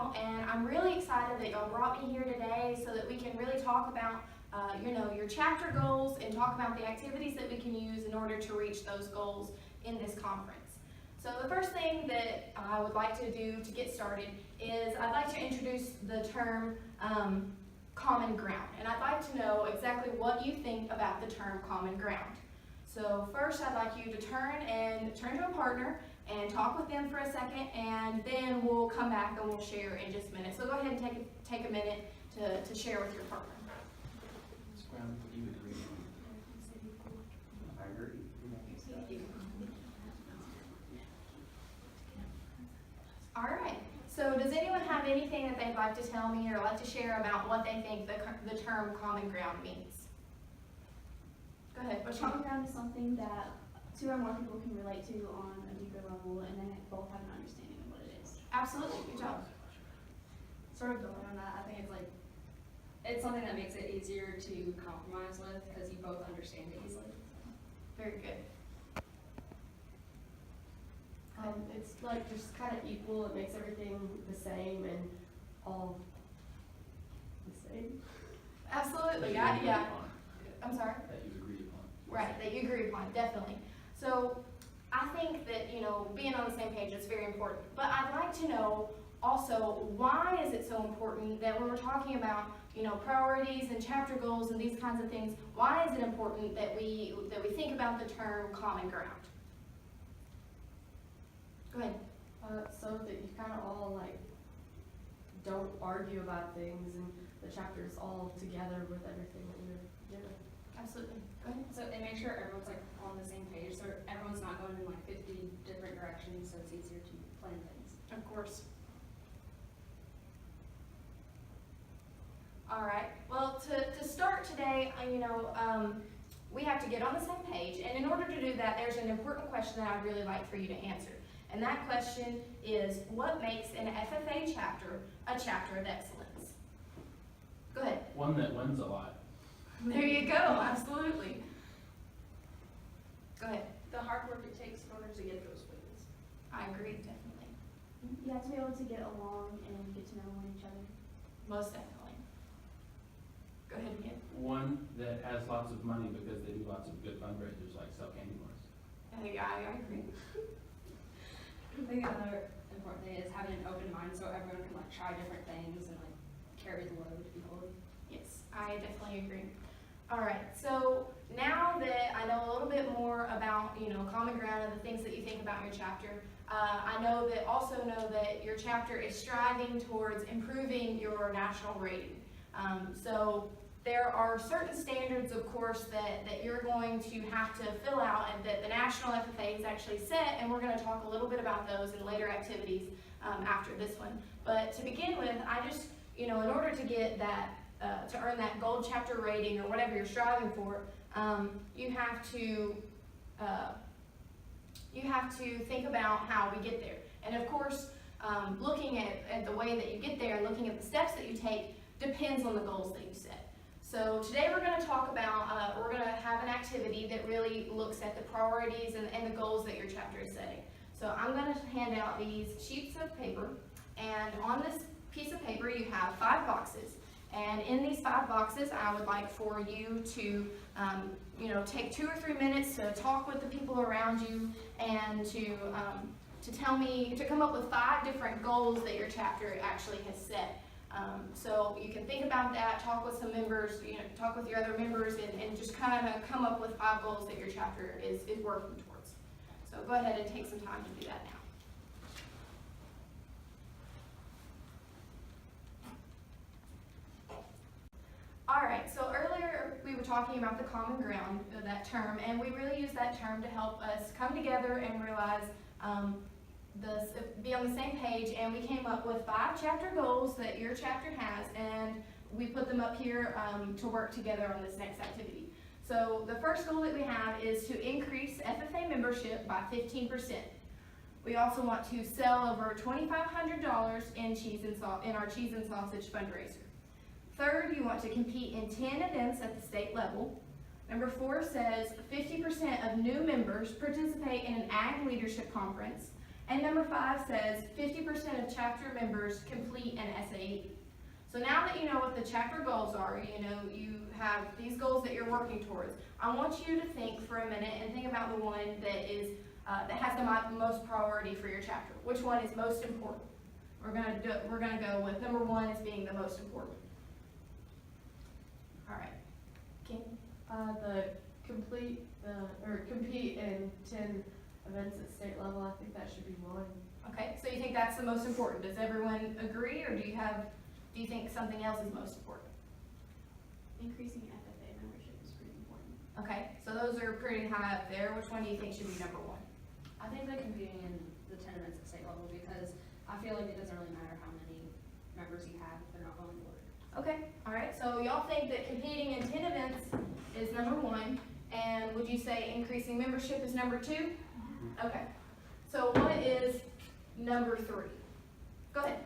Neal, and I'm really excited that y'all brought me here today so that we can really talk about your chapter goals and talk about the activities that we can use in order to reach those goals in this conference. So the first thing that I would like to do to get started is I'd like to introduce the term common ground, and I'd like to know exactly what you think about the term common ground. So first I'd like you to turn to a partner and talk with them for a second, and then we'll come back and we'll share in just a minute. So go ahead and take a minute to share with your partner. You agree? I agree. All right. So does anyone have anything that they'd like to tell me or like to share about what they think the term common ground means? Go ahead. Common ground is something that two or more people can relate to on a deeper level, and they both have an understanding of what it is. Absolutely. Good job. Sort of building on that, I think it's something that makes it easier to compromise with because you both understand it easily. Very good. It's like just kind of equal. It makes everything the same and all the same. Absolutely. Yeah. I'm sorry. That you agreed upon. Right, that you agree upon, definitely. So I think that, being on the same page is very important. But I'd like to know also, why is it so important that when we're talking about, priorities and chapter goals and these kinds of things, why is it important that we think about the term common ground? Go ahead. So that you kind of all don't argue about things, and the chapter's all together with everything that you're doing. Absolutely. Go ahead. So they make sure everyone's on the same page, so everyone's not going in 50 different directions, so it's easier to plan things. Of course. All right. Well, to start today, we have to get on the same page, and in order to do that, there's an important question that I'd really like for you to answer. And that question is, what makes an FFA chapter a chapter of excellence? Go ahead. One that wins a lot. There you go. Absolutely. Go ahead. The hard work it takes in order to get those wins. I agree, definitely. You have to be able to get along and get to know each other. Most definitely. Go ahead again. One that has lots of money because they do lots of good fundraisers like sell candy bars. Yeah, I agree. I think another important thing is having an open mind so everyone can try different things and carry the load equally. Yes, I definitely agree. All right, so now that I know a little bit more about, common ground and the things that you think about your chapter, I know that your chapter is striving towards improving your national rating. So there are certain standards, of course, that you're going to have to fill out and that the National FFA has actually set, and we're going to talk a little bit about those in later activities after this one. But to begin with, I just, in order to get that, to earn that gold chapter rating or whatever you're striving for, you have to think about how we get there. And of course, looking at the way that you get there and looking at the steps that you take depends on the goals that you set. So today we're going to talk about, we're going to have an activity that really looks at the priorities and the goals that your chapter is setting. So I'm going to hand out these sheets of paper, and on this piece of paper you have 5 boxes. And in these 5 boxes, I would like for you to, take 2 or 3 minutes to talk with the people around you and to come up with 5 different goals that your chapter actually has set. So you can think about that, talk with some members, talk with your other members, and just kind of come up with 5 goals that your chapter is working towards. So go ahead and take some time to do that now. All right, so earlier we were talking about the common ground, that term, and we really use that term to help us come together and realize be on the same page, and we came up with 5 chapter goals that your chapter has, and we put them up here to work together on this next activity. So the first goal that we have is to increase FFA membership by 15%. We also want to sell over $2,500 in our cheese and sausage fundraiser. Third, you want to compete in 10 events at the state level. Number 4 says 50% of new members participate in an ag leadership conference. And number 5 says 50% of chapter members complete an SAE. So now that you know what the chapter goals are, you know, you have these goals that you're working towards, I want you to think for a minute and think about the one that is, that has the most priority for your chapter. Which one is most important? We're gonna go with number 1 as being the most important. All right. Kim? Compete in 10 events at state level, I think that should be 1. Okay, so you think that's the most important. Does everyone agree, or do you think something else is most important? Increasing FFA membership is pretty important. Okay, so those are pretty high up there. Which one do you think should be number 1? I think that competing in the 10 events at state level, because I feel like it doesn't really matter how many members you have if they're not going to work. Okay, all right, so y'all think that competing in 10 events is number 1, and would you say increasing membership is number 2? Okay, so what is number 3? Go ahead.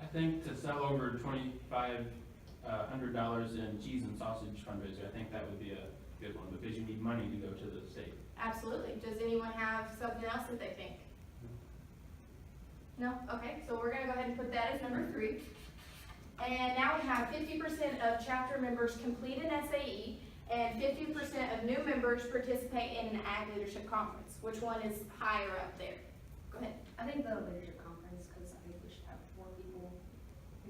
I think to sell over $2,500 in cheese and sausage fundraiser, I think that would be a good one, because you need money to go to the state. Absolutely. Does anyone have something else that they think? No? Okay, so we're gonna go ahead and put that as number 3. And now we have 50% of chapter members complete an SAE, and 50% of new members participate in an ag leadership conference. Which one is higher up there? Go ahead. I think the leadership conference, because I think we should have 4 people.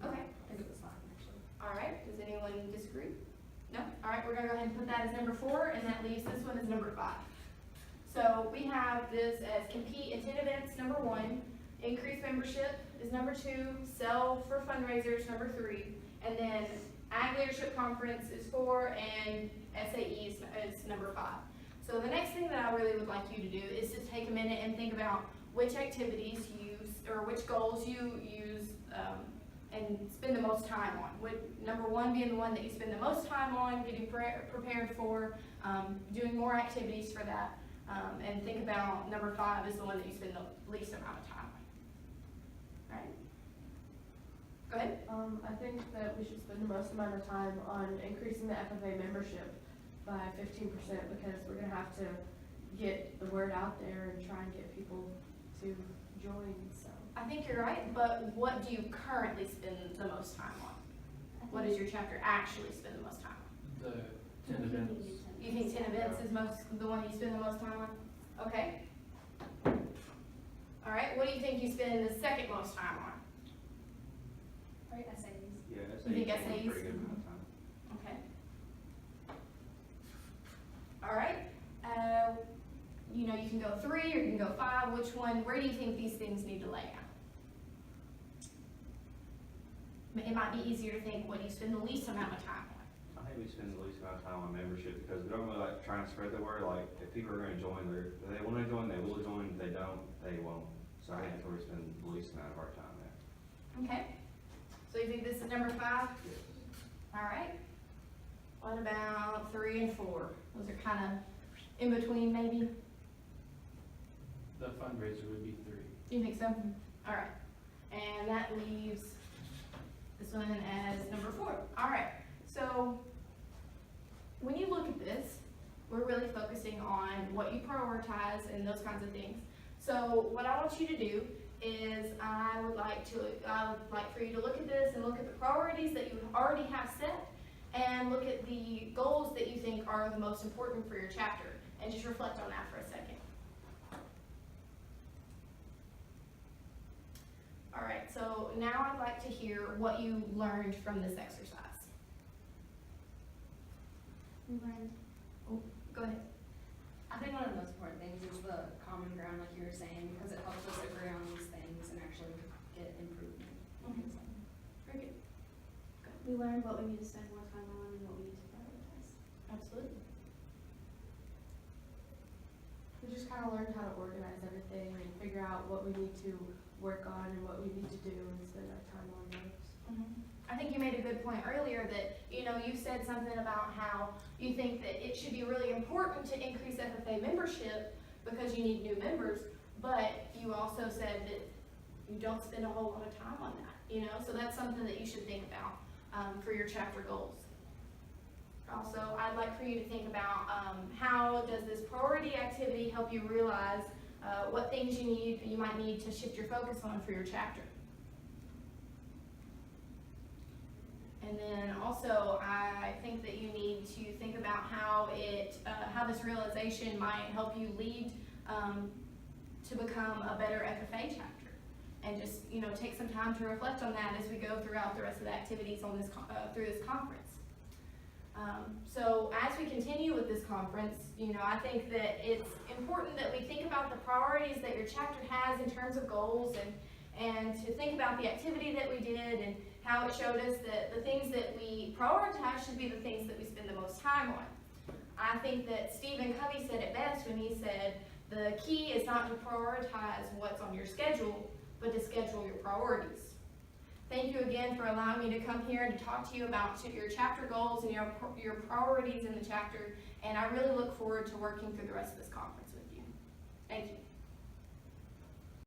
Okay. I think it was 5 actually. All right, does anyone disagree? No? All right, we're gonna go ahead and put that as number 4, and that leaves this one as number 5. So we have this as compete in 10 events, number 1, increase membership is number 2, sell for fundraisers, number 3, and then ag leadership conference is 4, and SAE is number 5. So the next thing that I really would like you to do is to take a minute and think about which activities or which goals you use and spend the most time on. Number 1 being the one that you spend the most time on, getting prepared for, doing more activities for that, and think about number 5 is the one that you spend the least amount of time on. Right? Go ahead. I think that we should spend the most amount of time on increasing the FFA membership by 15%, because we're gonna have to get the word out there and try and get people to join, so. I think you're right, but what do you currently spend the most time on? What does your chapter actually spend the most time on? The 10 events. You think 10 events is the one you spend the most time on? Okay. All right, what do you think you spend the second most time on? Right, SAEs. Yeah, You think SAEs SAEs? pretty good amount of time. Okay. All right. You know, you can go 3 or you can go 5. Which one, where do you think these things need to lay out? It might be easier to think what do you spend the least amount of time on. I think we spend the least amount of time on membership, because we don't really like trying to spread the word. Like, if people are gonna join, if they wanna join, they will join. If they don't, they won't. So I think that's where we spend the least amount of our time there. Okay. So you think this is number 5? All right. What about 3 and 4? Those are kind of in between, maybe? The fundraiser would be 3. You think so? All right. And that leaves this one as number 4. All right. So when you look at this, we're really focusing on what you prioritize and those kinds of things. So what I want you to do is I would like for you to look at this and look at the priorities that you already have set, and look at the goals that you think are the most important for your chapter, and just reflect on that for a second. All right, so now I'd like to hear what you learned from this exercise. We learned Go ahead. I think one of the most important things is the common ground, like you were saying, because it helps us agree on these things and actually get improvement. Very good. we learned what we need to spend more time on and what we need to prioritize. Absolutely. We just kind of learned how to organize everything and figure out what we need to work on and what we need to do and spend our time on those. I think you made a good point earlier that, you know, you said something about how you think that it should be really important to increase FFA membership because you need new members, but you also said that you don't spend a whole lot of time on that, you know, so that's something that you should think about for your chapter goals. Also, I'd like for you to think about how does this priority activity help you realize what things you might need to shift your focus on for your chapter. And then also, I think that you need to think about how this realization might help you lead to become a better FFA chapter. And just, take some time to reflect on that as we go throughout the rest of the activities on this through this conference. So as we continue with this conference, I think that it's important that we think about the priorities that your chapter has in terms of goals, and to think about the activity that we did and how it showed us that the things that we prioritize should be the things that we spend the most time on. I think that Stephen Covey said it best when he said, the key is not to prioritize what's on your schedule, but to schedule your priorities. Thank you again for allowing me to come here and to talk to you about your chapter goals and your priorities in the chapter, and I really look forward to working through the rest of this conference with you. Thank you.